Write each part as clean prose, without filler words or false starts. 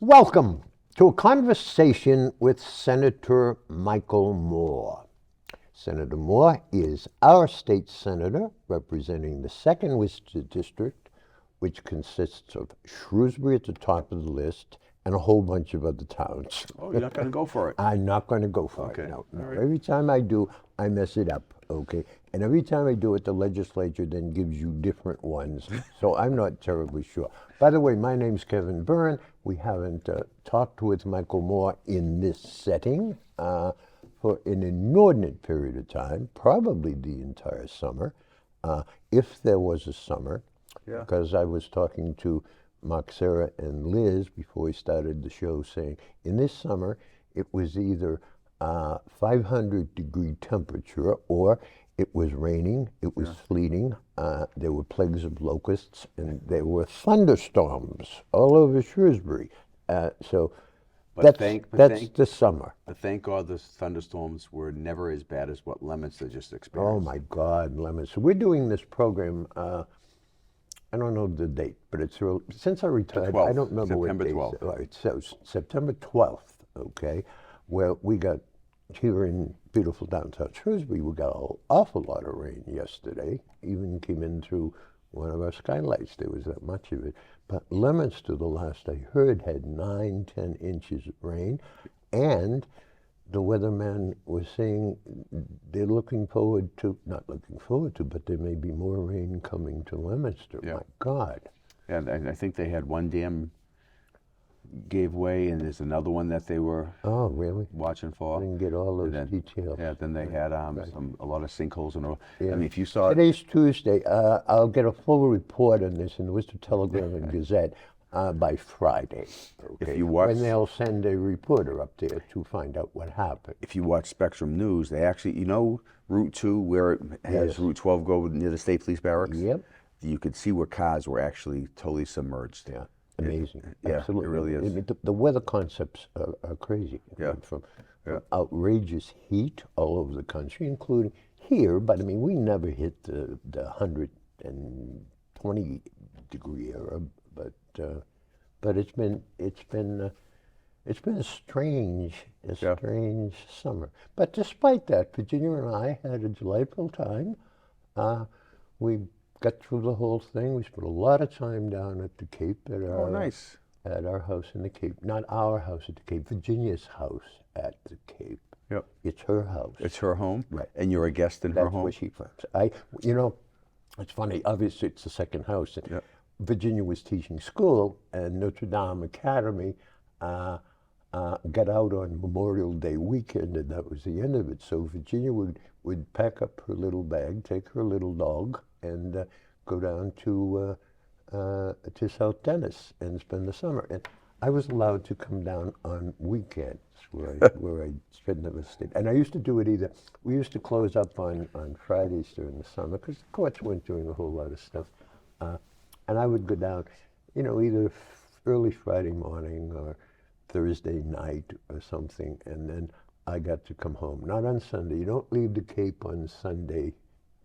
Welcome to a conversation with Senator Michael Moore. Senator Moore is our state senator representing the 2nd Worcester District, which consists of Shrewsbury at the top of the list and a whole bunch of other towns. Oh, you're not going to go for it? I'm not going to go for Okay. it. No. Right. Every time I do, I mess it up. Okay. And every time I do it, the legislature then gives you different ones. So I'm not terribly sure. By the way, my name's Kevin Byrne. We haven't talked with Michael Moore in this setting for an inordinate period of time, probably the entire summer, if there was a summer. Yeah. Because I was talking to Mark, Sarah, and Liz before we started the show saying, in this summer, it was either 500-degree temperature or it was raining, it was sleeting, there were plagues of locusts, and there were thunderstorms all over Shrewsbury. So But that's the summer. But thank God the thunderstorms were never as bad as what Leominster just Oh experienced. my God, Lemon. So we're doing this program, I don't know the date, but it's early. Since I retired, I 12th, don't remember September what date. 12th. All right, so September 12th, okay, where we got here in beautiful downtown Shrewsbury, we got an awful lot of rain yesterday. Even came in through one of our skylights. There was that much of it. But Leominster, the last I heard, had 9-10 inches of rain, and the weatherman was saying they're looking forward to, not looking forward to, but there may be more rain coming to Leominster. Yeah. My God. And I think they had one dam gave way, and there's another one that they were Oh, really? watching I for. didn't get all those And then- details. Yeah, then they had a lot of sinkholes and all. Yeah. I mean, if you saw it, Today's Tuesday. I'll get a full report on this in the Worcester Telegram and Gazette by Friday. Okay? If you watch- when they'll send a reporter up there to find out what happened. if you watch Spectrum News, they actually, Route 2, where it has Yes. Route 12 go near the State Police Barracks? Yep. You could see where cars were actually totally submerged. Yeah. Amazing. Yeah, it Absolutely. really is. I mean, the weather concepts are crazy. I Yeah. mean, from outrageous heat all over the country, including here, but I mean, we never hit the 120 degree era, but it's been a strange summer. But despite that, Virginia and I had a delightful time. We got through the whole thing. We spent a lot of time down at the Cape at our nice. at our house in the Cape. Not our house at the Cape, Virginia's house at the Cape. Yep. It's her house. It's her home, Right. and you're a guest in her That's home. where she comes. It's funny. Obviously, it's the second house. And Yep. Virginia was teaching school, and Notre Dame Academy got out on Memorial Day weekend, and that was the end of it. So Virginia would pack up her little bag, take her little dog, and go down to South Dennis and spend the summer. And I was allowed to come down on weekends where I never stayed. And I used to do it either. We used to close up on Fridays during the summer because the courts weren't doing a whole lot of stuff. And I would go down, either early Friday morning or Thursday night or something, and then I got to come home. Not on Sunday. You don't leave the Cape on Sunday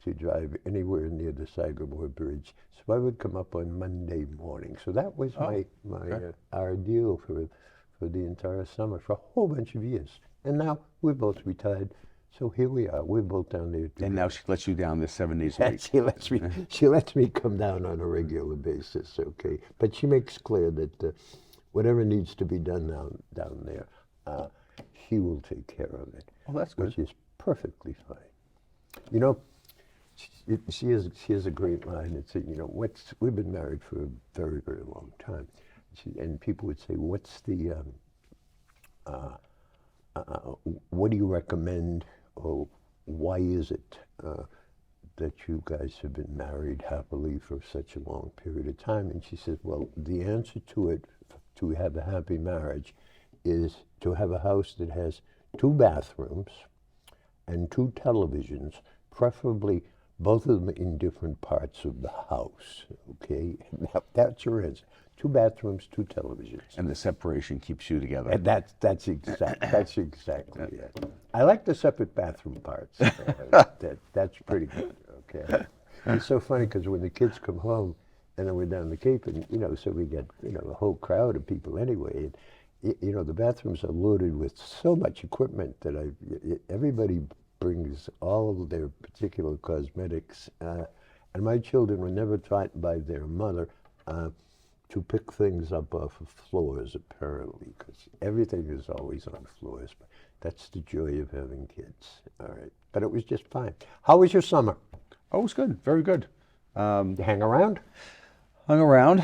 to drive anywhere near the Sagamore Bridge. So I would come up on Monday morning. So that was our deal for the entire summer for a whole bunch of years. And now we're both retired. So here we are. We're both down there. And now she lets you down there 7 days a week. She lets me come down on a regular basis, okay? But she makes clear that whatever needs to be done down there, she will take care of it. Oh, that's good. Which is perfectly fine. She has a great line. It's we've been married for a very, very long time, and people would say, "What's the what do you recommend, or why is it that you guys have been married happily for such a long period of time?" And she says, "Well, the answer to it, to have a happy marriage, is to have a house that has 2 bathrooms and 2 televisions, preferably both of them in different parts of the house." Okay, that's your answer. 2 bathrooms, 2 televisions. And the separation keeps you together. And that's exactly it. I like the separate bathroom parts. That's pretty good. Okay. It's so funny because when the kids come home and then we're down the Cape, and so we get a whole crowd of people anyway. And, the bathrooms are loaded with so much equipment that everybody brings all of their particular cosmetics, and my children were never taught by their mother to pick things up off of floors, apparently, because everything is always on floors. But that's the joy of having kids. All right, but it was just fine. How was your summer? Oh, it was good, very good. You hang around? Hung around.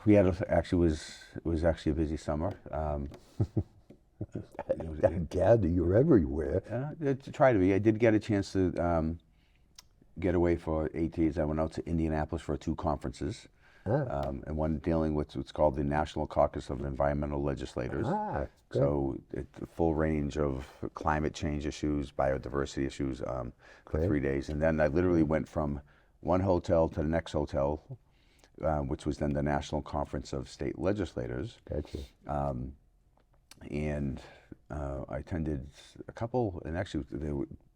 We had it was actually a busy summer. I gather you're everywhere. To try to be. I did get a chance to get away for 8 days. I went out to Indianapolis for 2 conferences, and one dealing with what's called the National Caucus of Environmental Legislators. Good. So it's a full range of climate change issues, biodiversity issues for 3 days. And then I literally went from one hotel to the next hotel, which was then the National Conference of State Legislators. Gotcha. And I attended a couple, and actually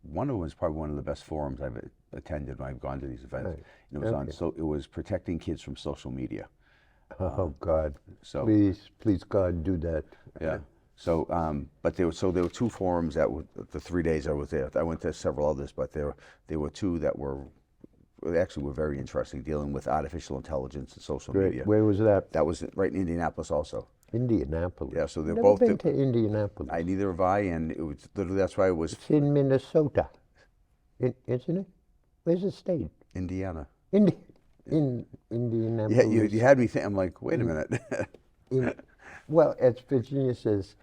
one of them was probably one of the best forums I've attended when I've gone to these events. Right. It was it was protecting kids from social media. Oh God! So please God, do that. yeah. So but there were 2 forums that were the 3 days I was there. I went to several others, but there were 2 that were very interesting, dealing with artificial intelligence and social Great. media. Where was that? That was right in Indianapolis also. Indianapolis. Yeah, so they're Never both. been to Indianapolis. Neither have I, and it was literally that's why it was It's in Minnesota, isn't it? Where's the state? Indiana. In Indianapolis. Yeah, you had me think. I'm like, wait a minute. Well, as Virginia says,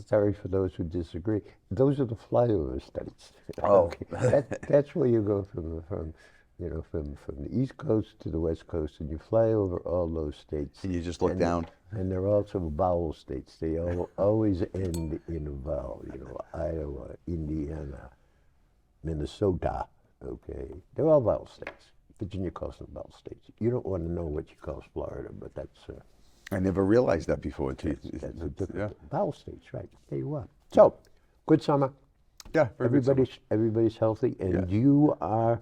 sorry for those who disagree, those are the flyover states. Oh. That's where you go from the East Coast to the West Coast, and you fly over all those states. And you just look down. And they're also vowel states. They always end in a vowel. Iowa, Indiana, Minnesota. Okay, they're all vowel states. Virginia calls them vowel states. You don't want to know what she calls Florida, but that's. I never realized that before. Yeah. Vowel states, right? There you are. So, good summer. Yeah. Very good summer. Everybody's healthy, and Yeah. you are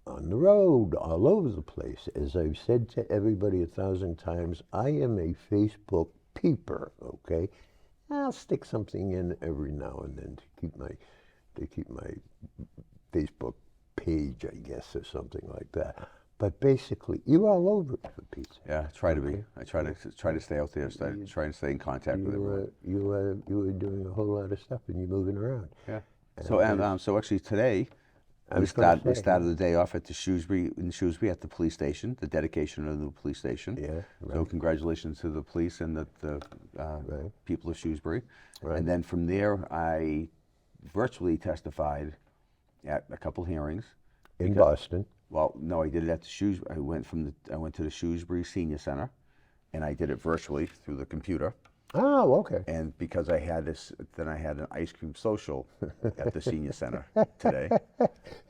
on the road all over the place. As I've said to everybody 1,000 times, I am a Facebook peeper. Okay, I'll stick something in every now and then to keep my Facebook page, I guess, or something like that. But basically, you're all over it, for Pete's sake. Yeah, I try to be. I try to stay out there. Try and stay in contact with everyone. You were doing a whole lot of stuff, and you're moving around. Yeah. So actually today, we started the day off at in Shrewsbury at the police station, the dedication of the new police station. Yeah. Right. So congratulations to the police and the Right. people of Shrewsbury. Right. And then from there, I virtually testified at a couple hearings. In Boston. Well, no, I did it at the Shrewsbury. I went to the Shrewsbury Senior Center, and I did it virtually through the computer. Oh, okay. And because I had then I had an ice cream social at the Senior Center today.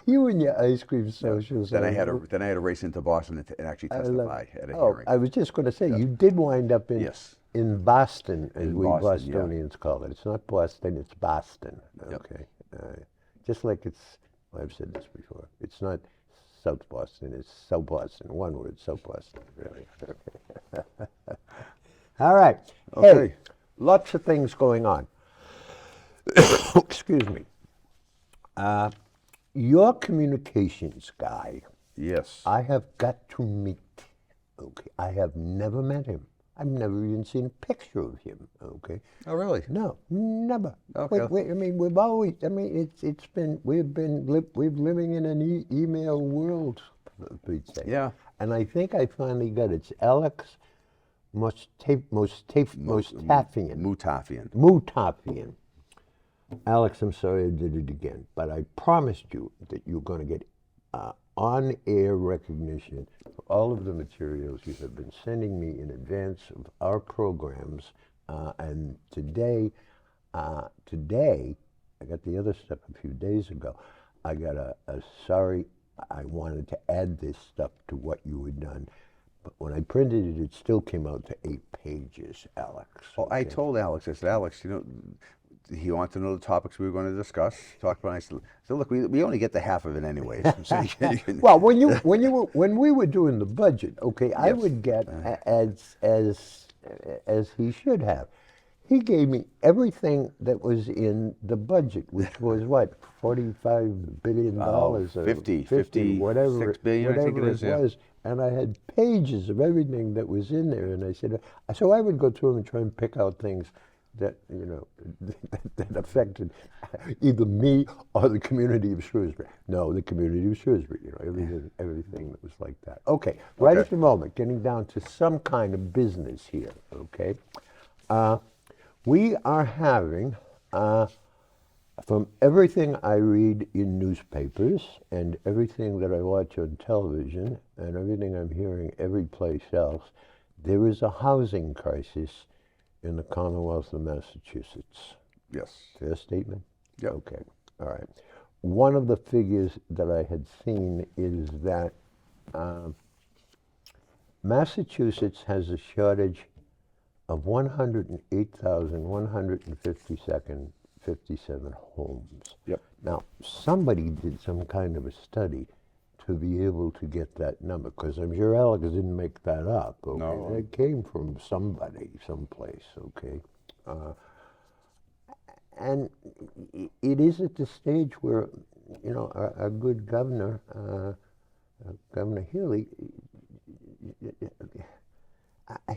You and your ice cream socials. Then I had to race into Boston and actually testify at a hearing. I was just going to say, you did wind up in Yes. in Boston, as In we Boston, yeah. Bostonians call it. It's not Boston, it's Boston. Yep. Okay. Just like I've said this before. It's not South Boston, it's South Boston. One word, South Boston, really. All right. Okay. Hey, lots of things going on. Excuse me. Your communications guy, Yes. I have got to meet. Okay. I have never met him. I've never even seen a picture of him. Okay. Oh, really? No, never. Okay. I mean, we've always. I mean, we've living in an email world, for Pete's sake. Yeah. And I think I finally got it. It's Alex Mutafian. Alex, I'm sorry I did it again, but I promised you that you're going to get on-air recognition for all of the materials you have been sending me in advance of our programs. And today, I got the other stuff a few days ago. I got a sorry, I wanted to add this stuff to what you had done. But when I printed it, it still came out to 8 pages, Alex. Well, I told Alex, I said, Alex, he wanted to know the topics we were going to discuss, talk about. I said, look, we only get the half of it anyways. So you can, Well, when we were doing the budget, okay, I Yes. would get as he should have. He gave me everything that was in the budget, which was what, $45 billion, or 50, whatever, 6 billion, I think whatever it is, yeah. was, and I had pages of everything that was in there, and I said, so I would go through them and try and pick out things that that affected either me or the community of Shrewsbury. No, the community of Shrewsbury. Everything that was like that. Okay, right at the moment, getting down to some kind of business here. Okay, we are having, from everything I read in newspapers and everything that I watch on television and everything I'm hearing every place else, there is a housing crisis in the Commonwealth of Massachusetts. yes. Fair statement? Yep. Okay, all right. One of the figures that I had seen is that Massachusetts has a shortage of 108,157 homes. Yep. Now, somebody did some kind of a study to be able to get that number, because I'm sure Alex didn't make that up. Okay? No. It came from somebody, someplace. Okay, and it is at the stage where, our good governor, Governor Healy,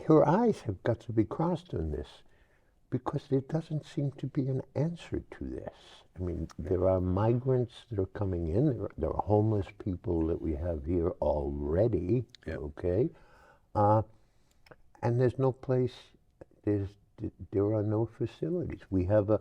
her eyes have got to be crossed on this, because there doesn't seem to be an answer to this. I mean, there are migrants that are coming in. There are homeless people that we have here already. Yep. Okay, and there's no place. There are no facilities. We have a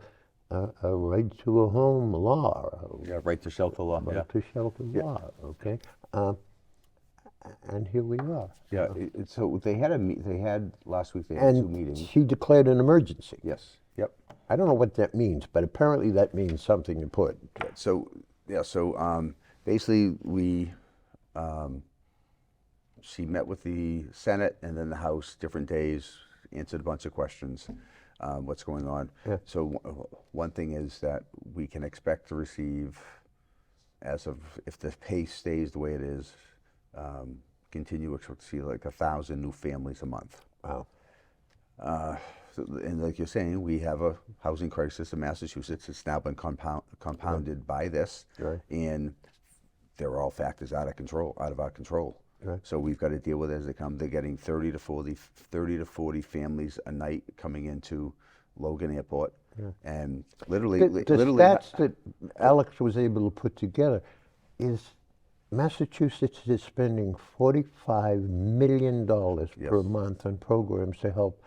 right to a home law. Yeah, right to shelter law. Right Yeah. to shelter law. Okay, and here we are. Yeah. So they had last week. They had two meetings. And she declared an emergency. Yes. Yep. I don't know what that means, but apparently that means something important. So basically she met with the Senate and then the House different days, answered a bunch of questions, what's going on. Yeah. So one thing is that we can expect to receive, if the pace stays the way it is, continue to expect to see like 1,000 new families a month. Wow. And like you're saying, we have a housing crisis in Massachusetts. It's now been compounded by this, Right. and they're all factors out of our control. Right. So we've got to deal with it as they come. They're getting 30 to 40 families a night coming into Logan Airport, and literally, The stats that Alex was able to put together is Massachusetts is spending $45 million per month on programs to help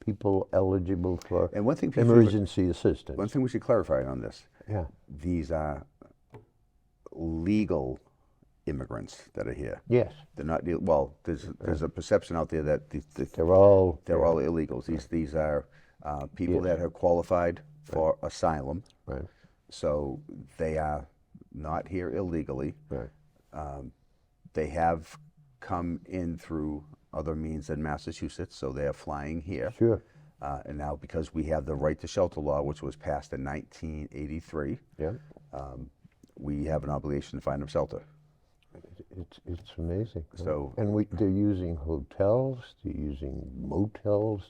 people eligible for And one thing emergency assistance. One thing we should clarify on this: Yeah. these are legal immigrants that are here. Yes. They're not. Well, there's a perception out there that They're all illegals. These are people that have qualified for asylum. right. So they are not here illegally. Right. They have come in through other means in Massachusetts, so they are flying here. Sure. And now, because we have the right to shelter law, which was passed in 1983, Yeah. we have an obligation to find them shelter. It's amazing. So- and they're using hotels. They're using motels.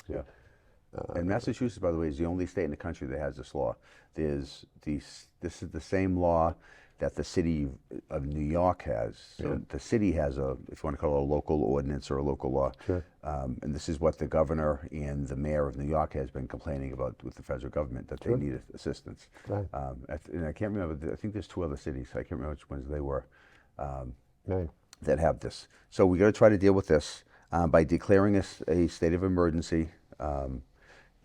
And Massachusetts, by the way, is the only state in the country that has this law. This is the same law that the city of New York has. So the city has if you want to call it a local ordinance or a local law. Sure. And this is what the governor and the mayor of New York has been complaining about with the federal government, that they need assistance. Right. And I can't remember, I think there's two other cities, I can't remember which ones they were, Right. that have this. So we got to try to deal with this by declaring a state of emergency.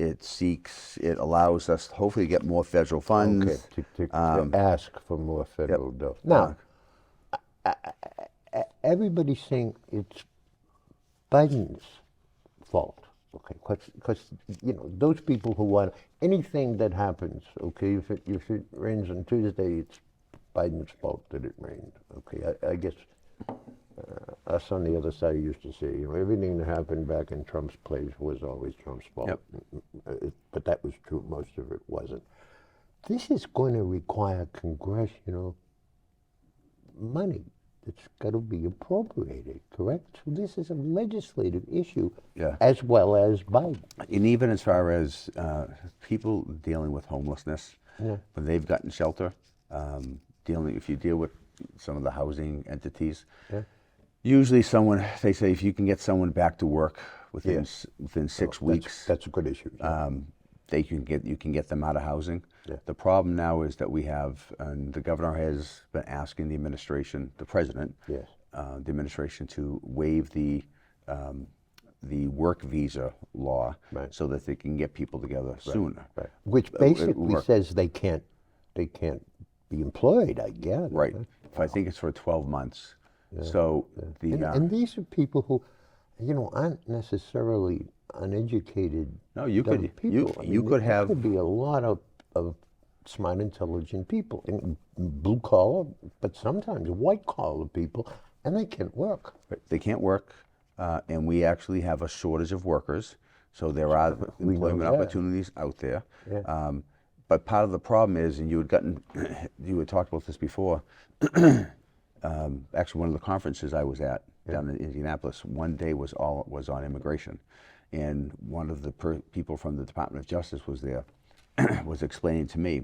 It allows us hopefully to get more federal funds. Okay. To ask for more federal dough. Now, everybody's saying it's Biden's fault. Okay, because those people who want anything that happens. Okay, if it rains on Tuesday, it's Biden's fault that it rained. Okay, I guess us on the other side used to say, everything that happened back in Trump's place was always Trump's fault. Yep. But that was true. Most of it wasn't. This is going to require congressional money that's got to be appropriated, correct? So this is a legislative issue, Yeah. as well as Biden. And even as far as people dealing with homelessness, Yeah. when they've gotten shelter, if you deal with some of the housing entities, Yeah. usually they say if you can get someone back to work within Yes. within 6 weeks, That's a good issue. you can get them out of housing. Yeah. The problem now is that we have, and the governor has been asking the administration, the president, Yes. the administration to waive the work visa law, Right. so that they can get people together sooner. Right. Which basically work. says they can't be employed, I guess. Right. I think it's for 12 months. So And these are people who, aren't necessarily uneducated. No, you dumb could- people. you could there have- could be a lot of smart, intelligent people, in blue collar, but sometimes white collar people, and they can't work. they can't work, and we actually have a shortage of workers. So there are We know employment that. opportunities out there. Yeah. But part of the problem is, and you had talked about this before. Actually, one of the conferences I was at down in Indianapolis, one day was on immigration, and one of the people from the Department of Justice was there, was explaining to me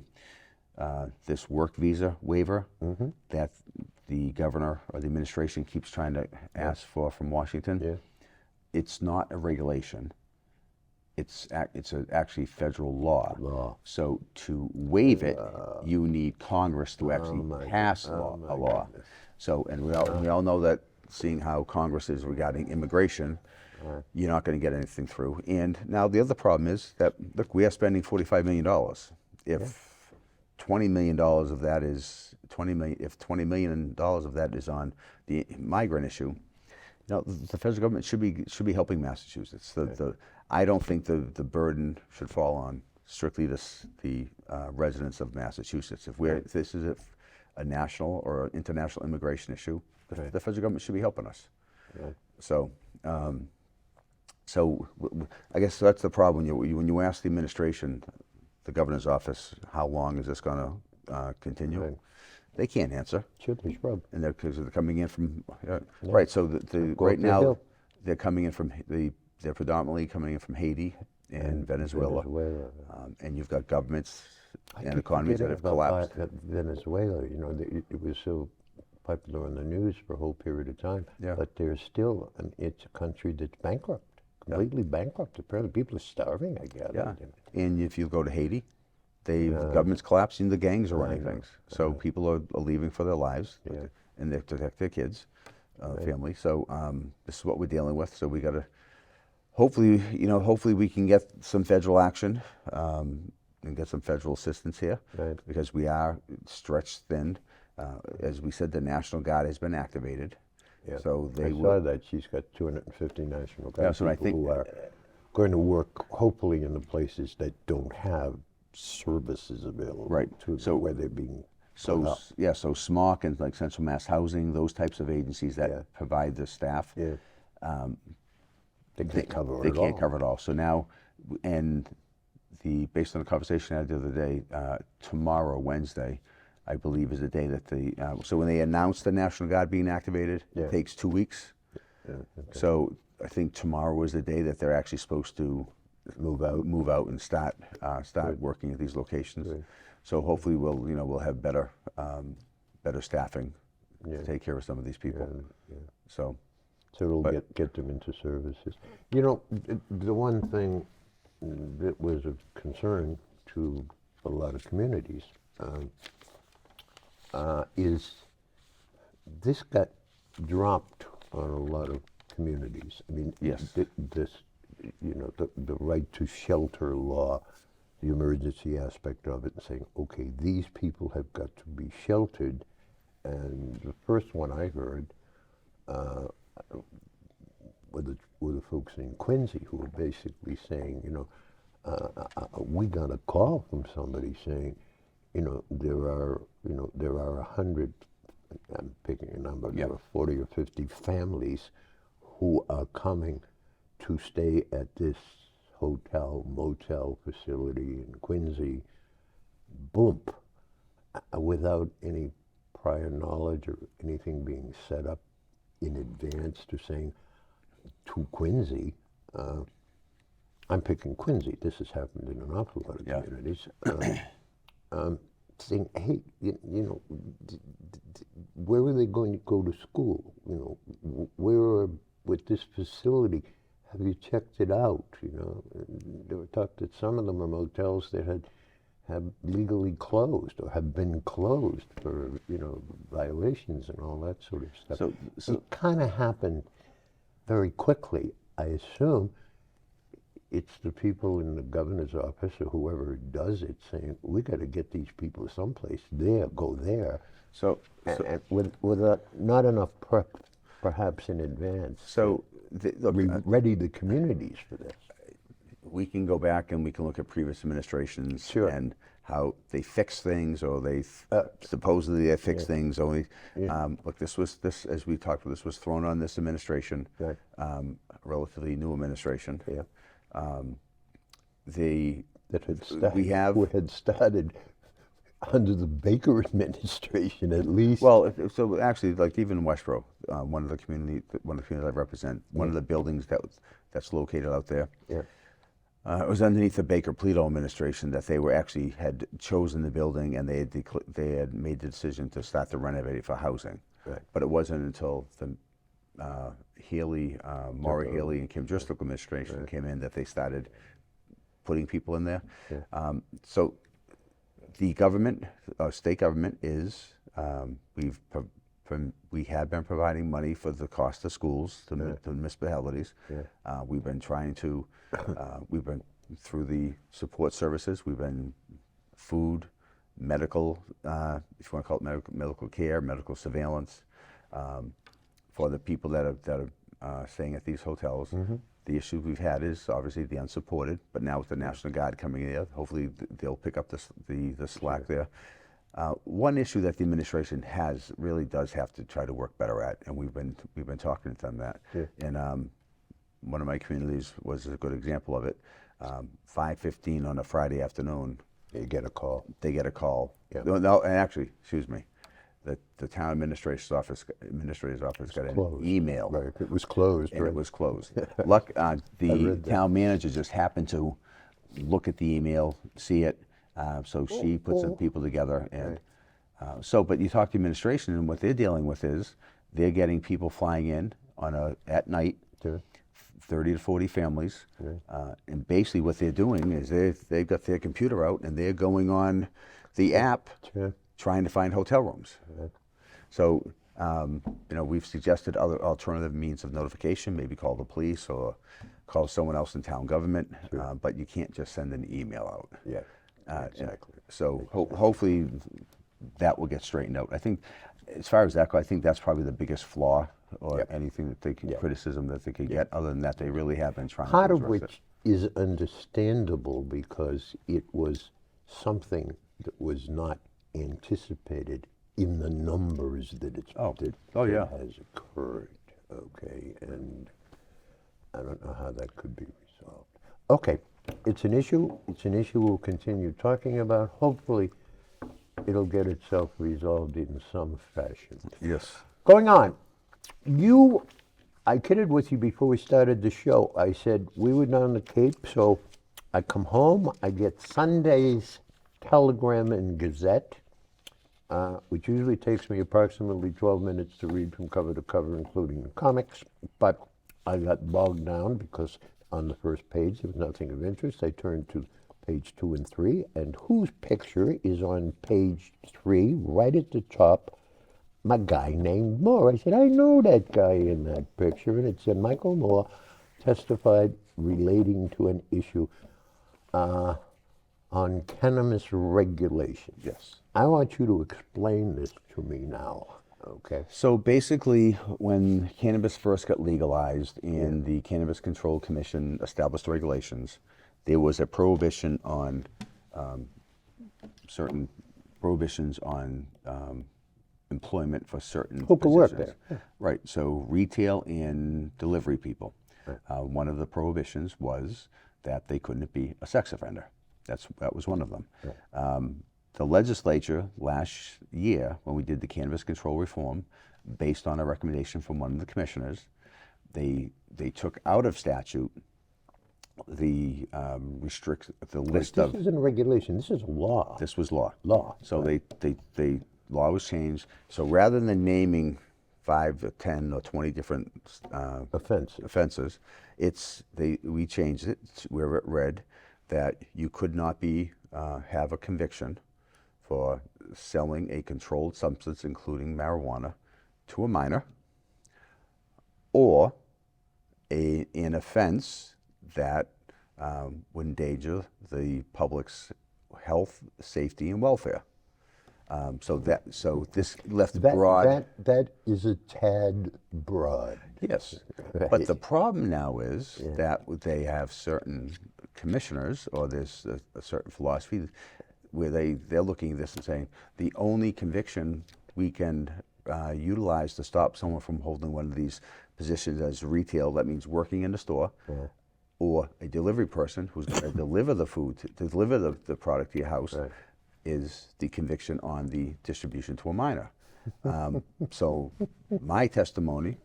this work visa waiver that the governor or the administration keeps trying to ask for from Washington. Yeah. It's not a regulation. It's actually federal law. Law. So to waive it, you need Congress to actually my pass a law. So, and we all know that, seeing how Congress is regarding immigration, you're not going to get anything through. And now the other problem is that, look, we are spending $45 million. If $20 million of that is if $20 million of that is on the migrant issue, the federal government should be helping Massachusetts. I don't think the burden should fall on strictly the residents of Massachusetts. If this is a national or international immigration issue, the federal government should be helping us. Right. So, I guess that's the problem. When you ask the administration, the governor's office, how long is this going to continue? Right. They can't answer. Children's Rub. And because they're coming in from right. So right up the now hill. they're coming in from they're predominantly coming in from Haiti and Venezuela. And you've got governments and economies that have collapsed. Venezuela, it was so popular on the news for a whole period of time. Yeah. But there's still, it's a country that's bankrupt, completely bankrupt. Apparently, people are starving. I guess. Yeah. And if you go to Haiti, the government's collapsing, the gangs are running things. So people are leaving for their lives, and they protect their kids, family. So this is what we're dealing with. So we got to, hopefully we can get some federal action and get some federal assistance here, because we are stretched thin. As we said, the National Guard has been activated. Yeah. So I saw that she's got 250 National Guard so I people think who are going to work, hopefully, in the places that don't have services available to them, where they're being put up. So SMOC and like Central Mass Housing, those types of agencies that provide the staff, they can't cover it they all. can't cover it all. So now, and based on the conversation I had the other day, tomorrow, Wednesday, I believe, is the day that so when they announce the National Guard being activated, it takes 2 weeks. So I think tomorrow is the day that they're actually supposed to move out and start working at these locations. So hopefully we'll have better staffing to take care of some of these people. So it'll get them into services. The one thing that was of concern to a lot of communities is this got dropped on a lot of communities. I mean, the right to shelter law, the emergency aspect of it, and saying, okay, these people have got to be sheltered. And the first one I heard were the folks in Quincy who were basically saying, we got a call from somebody saying, there are 100 I'm picking a number, Yeah. there are 40 or 50 families who are coming to stay at this hotel, motel facility in Quincy, boom, without any prior knowledge or anything being set up in advance to saying to Quincy, I'm picking Quincy, this has happened in an awful lot of Yeah. communities, saying, hey, where are they going to go to school? Where with this facility, have you checked it out? And there were talk that some of them are motels that have legally closed or have been closed for violations and all that sort of stuff. So It kind of happened very quickly, I assume. It's the people in the governor's office or whoever does it saying, we got to get these people someplace there, go there. And with not enough prep, perhaps in advance. look, Ready the communities for this. we can go back and we can look at previous administrations Sure. and how they fix things, or they supposedly they fix things. Only, look, this as we talked about, this was thrown on this administration, Right. Relatively new administration. Yeah. We have who had started under the Baker administration at least. Well, so actually, like even Westboro, one of the communities I represent, one of the buildings that's located out there. Yeah. It was underneath the Baker-Polito administration that they had chosen the building, and they had made the decision to start to renovate it for housing. Right. But it wasn't until the Maury Haley and Kim Driscoll administration came in that they started putting people in there. Yeah. So the government, state government, we have been providing money for the cost of schools to municipalities. Yeah. We've been trying to, we've been through the support services. We've been food, medical, if you want to call it medical care, medical surveillance, for the people that are staying at these hotels. Mm-hmm. The issue we've had is obviously the unsupported, but now with the National Guard coming in, hopefully they'll pick up the slack there. One issue that the administration really does have to try to work better at, and we've been talking to them that. Yeah. And one of my communities was a good example of it. 5:15 on a Friday afternoon, You get a call. they get a call. Yeah. No, and actually, excuse me, the town administrator's office got an Closed. email. Right. It was closed. And right? it was closed. The read that. town manager just happened to look at the email, see it, so she put some people together. And but you talk to the administration, and what they're dealing with is they're getting people flying in at night, Sure. 30 to 40 families, and basically what they're doing is they've got their computer out and they're going on the app, Sure. trying to find hotel rooms. Right. So, we've suggested other alternative means of notification, maybe call the police or call someone else in town government, but you can't just send an email out. Yeah. Exactly. So hopefully that will get straightened out. I think, as far as that goes, I think that's probably the biggest flaw or anything that they can, criticism that they could get. Other than that, they really have been trying Part to of address which is understandable because it was something that was not anticipated in the numbers that yeah. has occurred. Okay, and I don't know how that could be resolved. Okay, it's an issue. It's an issue we'll continue talking about. Hopefully, it'll get itself resolved in some fashion. Yes. Going on, I kidded with you before we started the show. I said we were down the Cape, so I come home, I get Sunday's Telegram and Gazette, which usually takes me approximately 12 minutes to read from cover to cover, including the comics, but I got bogged down because on the first page there was nothing of interest. I turned to page 2 and 3, and whose picture is on page 3, right at the top? My guy named Moore. I said, I know that guy in that picture. And it said, Michael Moore testified relating to an issue on cannabis regulation. Yes. I want you to explain this to me now, okay? So basically, when cannabis first got legalized and the Cannabis Control Commission established regulations, there was a prohibition on certain prohibitions on employment for certain Who could work positions. there? Right. So retail and delivery people. One of the prohibitions was that they couldn't be a sex offender. That was one of them. The legislature last year, when we did the cannabis control reform, based on a recommendation from one of the commissioners, they took out of statute the list of. This isn't a regulation. This is a law. This was law. Law. So they law was changed. So rather than naming 5 or 10 or 20 different offenses, we changed it where it read that you could not have a conviction for selling a controlled substance, including marijuana, to a minor, or an offense that would endanger the public's health, safety, and welfare. So this left broad. That is a tad broad. Yes, Right. but the problem now is that they have certain commissioners, or there's a certain philosophy where they're looking at this and saying the only conviction we can utilize to stop someone from holding one of these positions as retail, that means working in the store, or a delivery person who's going to deliver the food, to deliver the product to your house, is the conviction on the distribution to a minor. So my testimony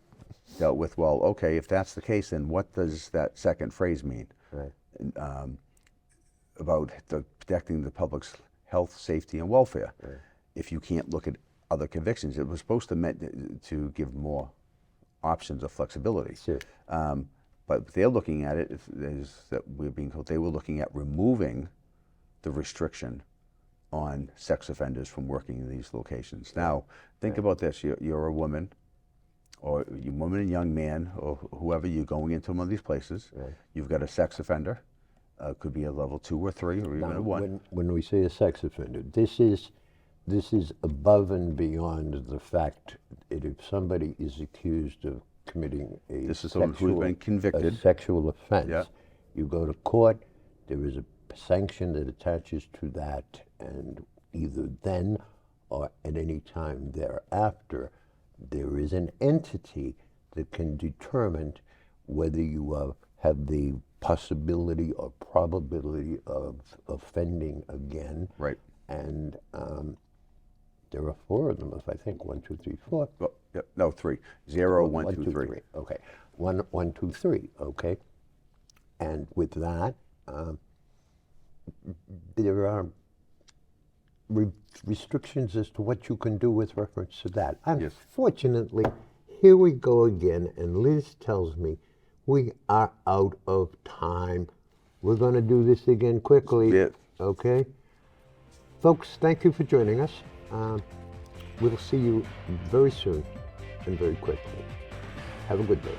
dealt with, well, okay, if that's the case, then what does that second phrase mean? About protecting the public's health, safety, and welfare. If you can't look at other convictions, it was supposed to give more options of flexibility. Sure. But they're looking at it, is that we're being told they were looking at removing the restriction on sex offenders from working in these locations. Now, think about this. You're a woman, or you're a woman and young man, or whoever, you're going into one of these places. You've got a sex offender. Could be a level 2 or 3 or even a 1. When we say a sex offender, this is above and beyond the fact that if somebody is accused of committing a someone who's been convicted. A sexual offense, Yeah. you go to court, there is a sanction that attaches to that, and either then or at any time thereafter, there is an entity that can determine whether you have the possibility or probability of offending again. Right. And there are 4 of them, if I think 1, 2, 3, 4. Well, no, 3. 0, 1, 2, 3. Okay. 1, 2, 3. Okay. And with that, there are restrictions as to what you can do with reference to that. Yes. Unfortunately, here we go again, and Liz tells me we are out of time. We're going to do this again quickly. Yeah. Okay? Folks, thank you for joining us. We'll see you very soon and very quickly. Have a good day.